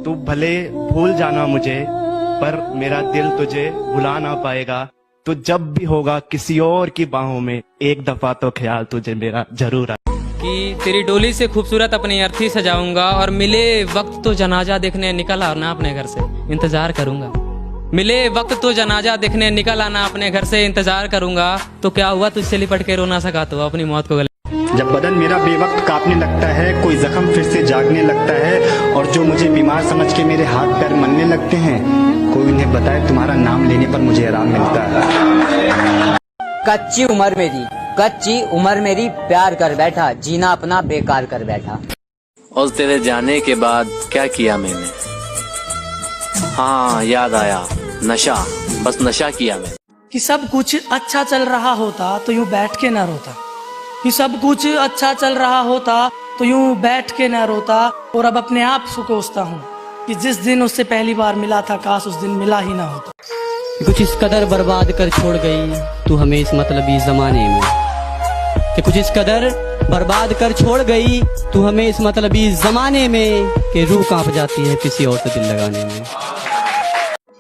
तू भले भूल जाना मुझे, पर मेरा दिल तुझे भुला ना पाएगा। तो जब भी होगा किसी और की बाहों में, एक दफा तो ख्याल तुझे मेरा जरूर आ। कि तेरी डोली से खूबसूरत अपनी अर्थी सजाऊंगा, और मिले वक्त तो जनाजा देखने निकल आना अपने घर से, इंतजार करूंगा। मिले वक्त तो जनाजा देखने निकल आना अपने घर से, इंतजार करूंगा। तो क्या हुआ तुझसे लिपट के रो ना सका तो अपनी मौत को गले। जब बदन मेरा बेवक्त कांपने लगता है, कोई जख्म फिर से जागने लगता है, और जो मुझे बीमार समझ के मेरे हाथ पैर मलने लगते हैं, कोई उन्हें बताए तुम्हारा नाम लेने पर मुझे आराम मिलता है। कच्ची उम्र मेरी प्यार कर बैठा, जीना अपना बेकार कर बैठा। और तेरे जाने के बाद क्या किया मैंने, हाँ याद आया, नशा, बस नशा किया मैंने। कि सब कुछ अच्छा चल रहा होता तो यूं बैठ के ना रोता, कि सब कुछ अच्छा चल रहा होता तो यूं बैठ के ना रोता। और अब अपने आप को कोसता हूँ कि जिस दिन उससे पहली बार मिला था, काश उस दिन मिला ही ना होता। कुछ इस कदर बर्बाद कर छोड़ गई तू हमें इस मतलबी जमाने में, कि कुछ इस कदर बर्बाद कर छोड़ गई तू हमें इस मतलबी जमाने में, कि रूह कांप जाती है किसी और से दिल लगाने में।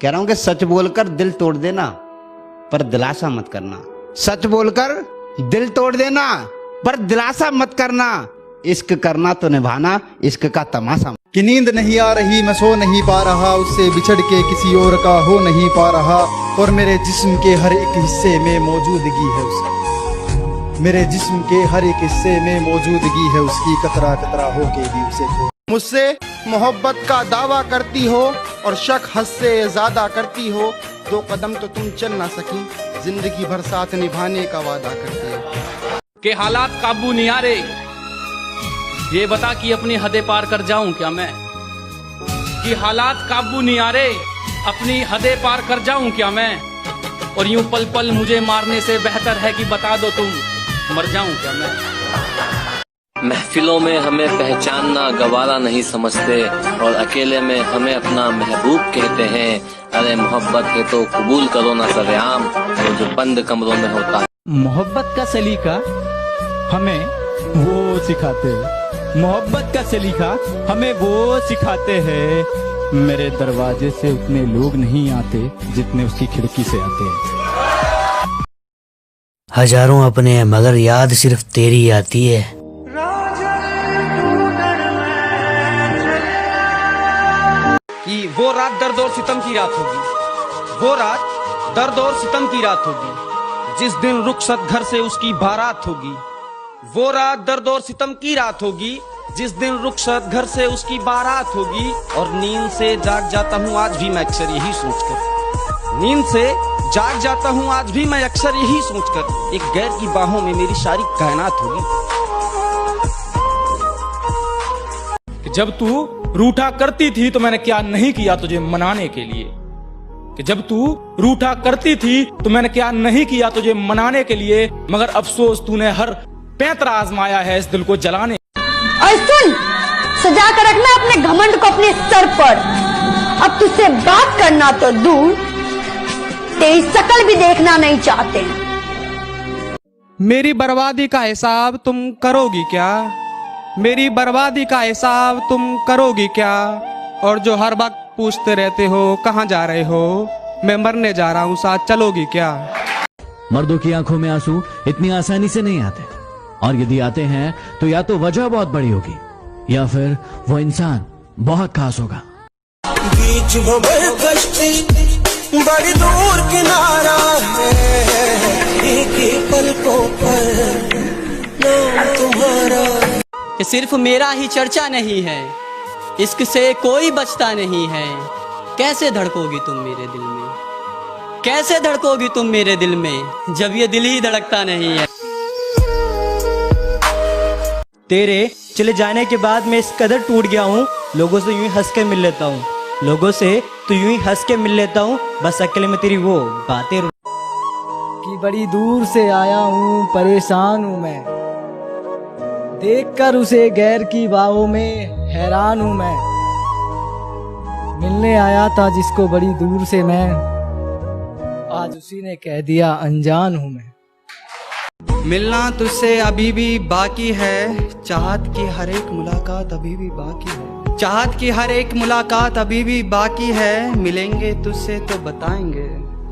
कह रहा हूँ कि सच बोलकर दिल तोड़ देना, पर दिलासा मत करना। सच बोलकर दिल तोड़ देना, पर दिलासा मत करना। इश्क करना तो निभाना, इश्क का तमाशा। कि नींद नहीं आ रही, मैं सो नहीं पा रहा, उससे बिछड़ के किसी और का हो नहीं पा रहा, और मेरे जिस्म के हर एक हिस्से में मौजूदगी है उसकी, मेरे जिस्म के हर एक हिस्से में मौजूदगी है उसकी, कतरा कतरा हो के भी उसे खो। मुझसे मोहब्बत का दावा करती हो और शक हद से ज्यादा करती हो, 2 कदम तो तुम चल ना सकी, जिंदगी भर साथ निभाने का वादा करती हो। के हालात काबू नहीं आ रहे, ये बता कि अपनी हदें पार कर जाऊं क्या मैं, कि हालात काबू नहीं आ रहे, अपनी हदें पार कर जाऊं क्या मैं, और यूं पल पल मुझे मारने से बेहतर है कि बता दो तुम, मर जाऊं क्या मैं। महफिलों में हमें पहचानना गवारा नहीं समझते, और अकेले में हमें अपना महबूब कहते हैं। अरे मोहब्बत है तो कबूल करो ना सरेआम, वो जो बंद कमरों में होता है। मोहब्बत का सलीका हमें वो सिखाते हैं, मोहब्बत का सलीका हमें वो सिखाते हैं। मेरे दरवाजे से उतने लोग नहीं आते जितने उसकी खिड़की से आते हैं। हजारों अपने हैं मगर याद सिर्फ तेरी आती है। कि वो रात दर्द और सितम की रात होगी, वो रात दर्द और सितम की रात होगी, जिस दिन रुखसत घर से उसकी बारात होगी। वो रात दर्द और सितम की रात होगी, जिस दिन रुखसत घर से उसकी बारात होगी। और नींद से जाग जाता हूँ आज भी मैं अक्सर यही सोचकर, नींद से जाग जाता हूँ आज भी मैं अक्सर यही सोचकर, एक गैर की बाहों में मेरी सारी कायनात होगी। जब तू रूठा करती थी तो मैंने क्या नहीं किया तुझे मनाने के लिए, कि जब तू रूठा करती थी तो मैंने क्या नहीं किया तुझे मनाने के लिए, मगर अफसोस तूने हर पैंतरा आजमाया है इस दिल को जलाने। और सुन, सजा कर रखना अपने घमंड को अपने सर पर, अब तुझसे बात करना तो दूर, तेरी शकल भी देखना नहीं चाहते। मेरी बर्बादी का हिसाब तुम करोगी क्या, मेरी बर्बादी का हिसाब तुम करोगी क्या, और जो हर वक्त पूछते रहते हो कहाँ जा रहे हो, मैं मरने जा रहा हूँ साथ चलोगी क्या। मर्दों की आंखों में आंसू इतनी आसानी से नहीं आते, और यदि आते हैं तो या तो वजह बहुत बड़ी होगी, या फिर वो इंसान बहुत खास होगा। बीच भंवर कश्ती बड़ी दूर किनारा है, एक ही पलकों पर नाम तुम्हारा। कि सिर्फ मेरा ही चर्चा नहीं है, इश्क से कोई बचता नहीं है। कैसे धड़कोगी तुम मेरे दिल में, कैसे धड़कोगी तुम मेरे दिल में, जब ये दिल ही धड़कता नहीं है। तेरे चले जाने के बाद मैं इस कदर टूट गया हूँ, लोगों से यूं ही हंस के मिल लेता हूँ, लोगों से तो यूं ही हंस के मिल लेता हूँ, बस अकेले में तेरी वो बातें। कि बड़ी दूर से आया हूँ, परेशान हूँ मैं, देखकर उसे गैर की बाहों में हैरान हूँ मैं। मिलने आया था जिसको बड़ी दूर से मैं, आज उसी ने कह दिया अनजान हूँ मैं। मिलना तुझसे अभी भी बाकी है, चाहत की हर एक मुलाकात अभी भी बाकी है। चाहत की हर एक मुलाकात अभी भी बाकी है, मिलेंगे तुझसे तो बताएंगे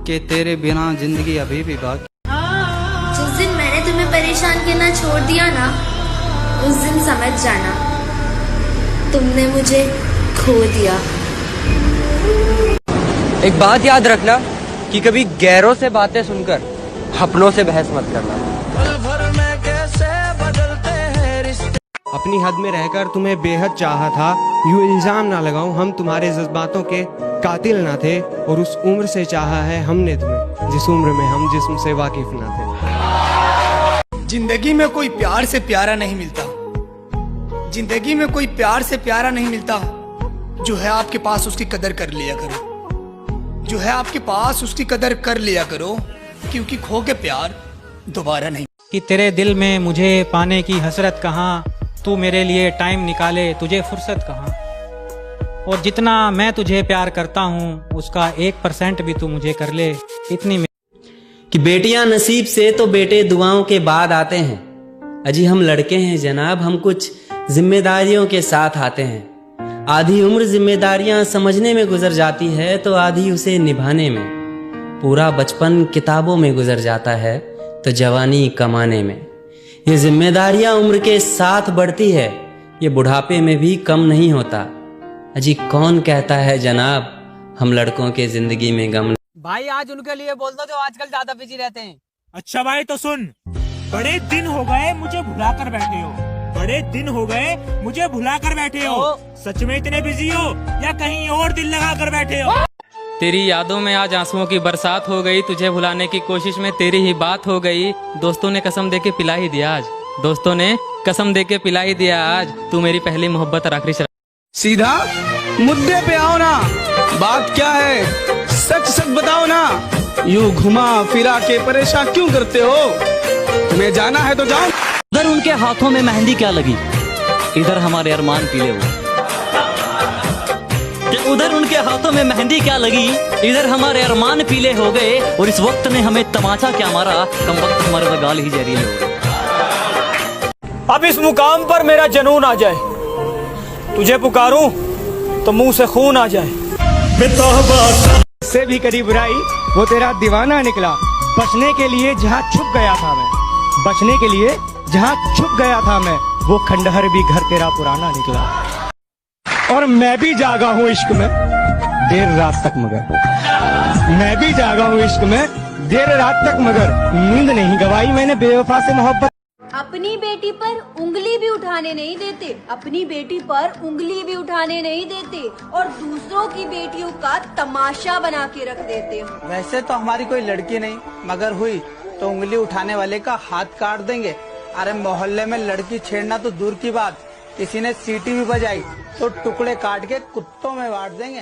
कि तेरे बिना जिंदगी अभी भी बाकी। जिस दिन मैंने तुम्हें परेशान करना छोड़ दिया ना, उस दिन समझ जाना तुमने मुझे खो दिया। एक बात याद रखना कि कभी गैरों से बातें सुनकर अपनों से बहस मत करना। अपनी हद में रहकर तुम्हें बेहद चाहा था, यूं इल्जाम ना लगाऊं हम तुम्हारे जज्बातों के कातिल ना थे, और उस उम्र से चाहा है हमने तुम्हें जिस उम्र में हम जिस्म से वाकिफ ना थे। जिंदगी में कोई प्यार से प्यारा नहीं मिलता, जिंदगी में कोई प्यार से प्यारा नहीं मिलता। जो है आपके पास उसकी कदर कर लिया करो, जो है आपके पास उसकी कदर कर लिया करो, क्योंकि खो के प्यार दोबारा नहीं। कि तेरे दिल में मुझे पाने की हसरत कहाँ, तू मेरे लिए टाइम निकाले तुझे फुर्सत कहाँ, और जितना मैं तुझे प्यार करता हूँ उसका 1% भी तू मुझे कर ले, इतनी कि बेटियां नसीब से तो बेटे दुआओं के बाद आते हैं। अजी हम लड़के हैं जनाब, हम कुछ जिम्मेदारियों के साथ आते हैं। आधी उम्र जिम्मेदारियां समझने में गुजर जाती है तो आधी उसे निभाने में। पूरा बचपन किताबों में गुजर जाता है तो जवानी कमाने में। ये जिम्मेदारियां उम्र के साथ बढ़ती है, ये बुढ़ापे में भी कम नहीं होता। अजी कौन कहता है जनाब हम लड़कों के जिंदगी में गम। भाई आज उनके लिए बोल दो जो आजकल ज्यादा बिजी रहते हैं। अच्छा भाई तो सुन, बड़े दिन हो गए मुझे भुला कर बैठे हो, बड़े दिन हो गए मुझे भुला कर बैठे हो। सच में इतने बिजी हो या कहीं और दिल लगा कर बैठे हो? तेरी यादों में आज आंसुओं की बरसात हो गई, तुझे भुलाने की कोशिश में तेरी ही बात हो गई। दोस्तों ने कसम देके पिला ही दिया आज, दोस्तों ने कसम देके पिला ही दिया आज, तू मेरी पहली मोहब्बत और आखिरी शराब। सीधा मुद्दे पे आओ ना, बात क्या है सच सच बताओ ना। यूं घुमा फिरा के परेशान क्यों करते हो? तुम्हें जाना है तो जाओ। उधर उनके हाथों में मेहंदी क्या लगी, इधर हमारे अरमान पीले हुए। उधर उनके हाथों में मेहंदी क्या लगी, इधर हमारे अरमान पीले हो गए, और इस वक्त ने हमें तमाचा क्या मारा, कम वक्त हमारे तो गाल ही जहरीले हो गए। अब इस मुकाम पर मेरा जनून आ जाए, तुझे पुकारूं तो मुंह से खून आ जाए। से भी करी बुराई वो तेरा दीवाना निकला, बचने के लिए जहाँ छुप गया था मैं, बचने के लिए जहाँ छुप गया था मैं, वो खंडहर भी घर तेरा पुराना निकला। और मैं भी जागा हूँ इश्क में देर रात तक, मगर मैं भी जागा हूँ इश्क में देर रात तक, मगर नींद नहीं गवाई मैंने बेवफा से मोहब्बत। अपनी बेटी पर उंगली भी उठाने नहीं देते, अपनी बेटी पर उंगली भी उठाने नहीं देते, और दूसरों की बेटियों का तमाशा बना के रख देते हो। वैसे तो हमारी कोई लड़की नहीं, मगर हुई तो उंगली उठाने वाले का हाथ काट देंगे। अरे मोहल्ले में लड़की छेड़ना तो दूर की बात, किसी ने सीटी भी बजाई तो टुकड़े काट के कुत्तों में बांट देंगे।